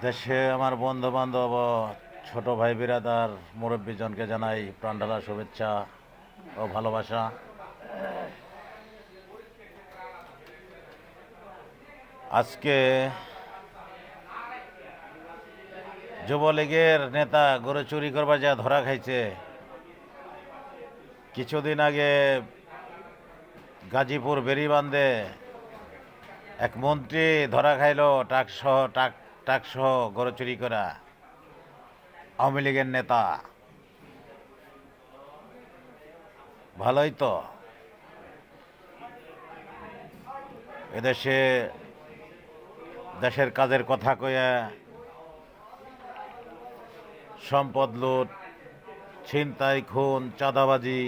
দেশে আমার বন্ধু বান্ধব ও ছোট ভাই বিরাদার মুরব্বীজনকে জানাই প্রাণঢালা শুভেচ্ছা ও ভালোবাসা। আজকে যুবলীগের নেতা গরু চুরি করবার যা ধরা খাইছে, কিছুদিন আগে গাজীপুর বেরিবান্ধে এক মন্ত্রী ধরা খাইল টাকসহ গরু চুরি করা, আওয়ামী লীগের নেতা। ভালোই তো, এদেশে দেশের কাজের কথা কয়ে সম্পদ লুট, ছিনতাই, খুন, চাঁদাবাজি,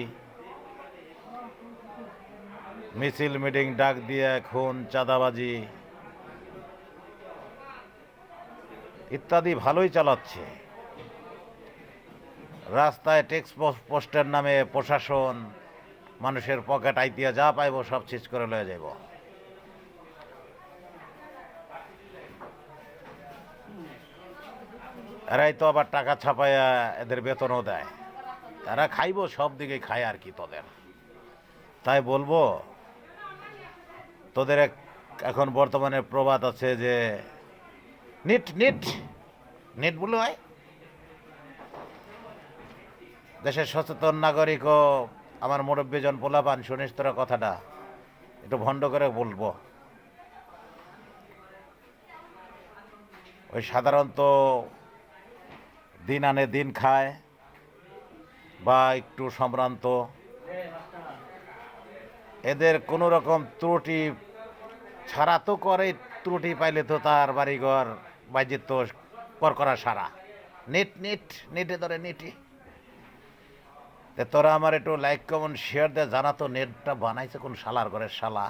মিছিল মিটিং ডাক দিয়ে খুন, চাঁদাবাজি ইত্যাদি ভালোই চালাচ্ছে। রাস্তায় টেক্স পোস্টের নামে প্রশাসন মানুষের পকেট আইতিয়া যা পাইব সব চিজ করে লয়ে যাইব। এরাই তো আবার টাকা ছাপাইয়া এদের বেতনও দেয়, তারা খাইব সব দিকে খায় আর কি তোদের। তাই বলবো, তোদের এখন বর্তমানে প্রবাদ আছে যে নিট নিট নিট বলে হয়। দেশের সচেতন নাগরিক ও আমার মুরব্বীজন পোলাপান, শুনিস তোরা কথাটা একটু ভণ্ড করে বলবো। ওই সাধারণত দিন আনে দিন খায় বা একটু সম্ভ্রান্ত, এদের কোনো রকম ত্রুটি ছাড়া তো করে, ত্রুটি পাইলে তো তার বাড়িঘর বাজিত করা সারা। নিট নিট নিটে ধরে নিটি। তোরা আমার একটু লাইক কমেন্ট শেয়ার দে, জানা তো নেটটা বানাইছে কোন শালার ঘরের শালা।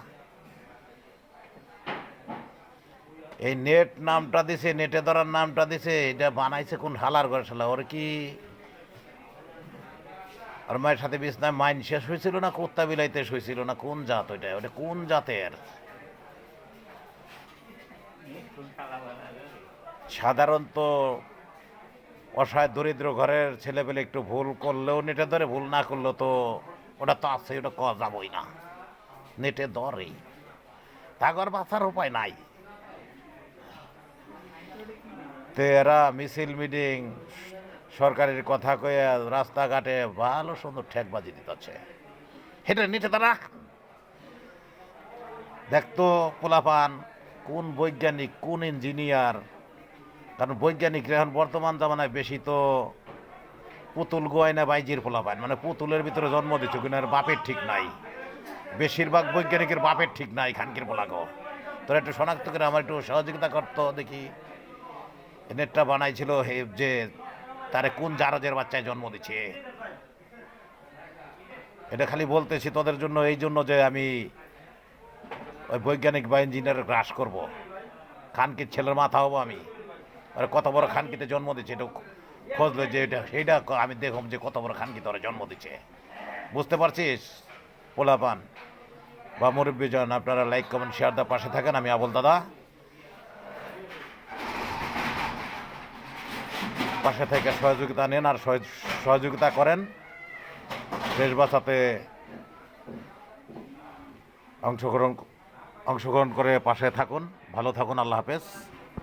এই নেট নামটা দিছে, নেটে ধরার নামটা দিছে, এটা বানাইছে কোন হালার ঘরের শালা। ওর কি আর মায়ের সাথে বিছনায় মাইন শেষ হয়েছিল না কুত্তা বিলাইতে শুয়েছিল না? কোন জাত ওইটা? ওটা কোন জাতের? সাধারণত অসহায় দরিদ্র ঘরের ছেলেপেলে একটু ভুল করলেও নেটে ধরে, ভুল না করলেও তো ওটা তো আছে, ওটা কওয়া যাবই না, নেটে ধরেই। তাগর বাঁচার উপায় নাই। তো এরা মিছিল মিটিং সরকারের কথা কয়ে রাস্তাঘাটে ভালো সুন্দর ঠেকবাজি দিতেছে। হেঁটে নিতে তারা দেখতো পোলাপান কোন বৈজ্ঞানিক, কোন ইঞ্জিনিয়ার। কারণ বৈজ্ঞানিকরা এখন বর্তমান জামানায় বেশি তো পুতুল গোয়াইনা বাইজির পোলাপান, মানে পুতুলের ভিতরে জন্ম দিচ্ছে, কিন্তু আর বাপের ঠিক নাই। বেশিরভাগ বৈজ্ঞানিকের বাপের ঠিক নাই, খানকির পোলাগো। তোরা একটু শনাক্ত করে আমার একটু সহযোগিতা করতো দেখি। নেটটা বানাইছিল যে তারে কোন জারজের বাচ্চায় জন্ম দিচ্ছে। এটা খালি বলতেছি তোদের জন্য, এই জন্য যে আমি ওই বৈজ্ঞানিক বা ইঞ্জিনিয়ার গ্রাস করব, খানকির ছেলের মাথা হবো আমি। আর কত বড় খানকিতে জন্ম দিচ্ছে এটা খোঁজলে যে এটা সেইটা আমি দেখব যে কত বড় খানকি তোরা জন্ম দিচ্ছে। বুঝতে পারছিস পোলাপান বা মুরব্বীজন? আপনারা লাইক কমেন্ট শেয়ার দা পাশে থাকেন। আমি আবুল দাদা, পাশে থেকে সহযোগিতা নেন আর সহযোগিতা করেন। দেশ বাঁচাতে অংশগ্রহণ করে পাশে থাকুন। ভালো থাকুন। আল্লাহ হাফেজ।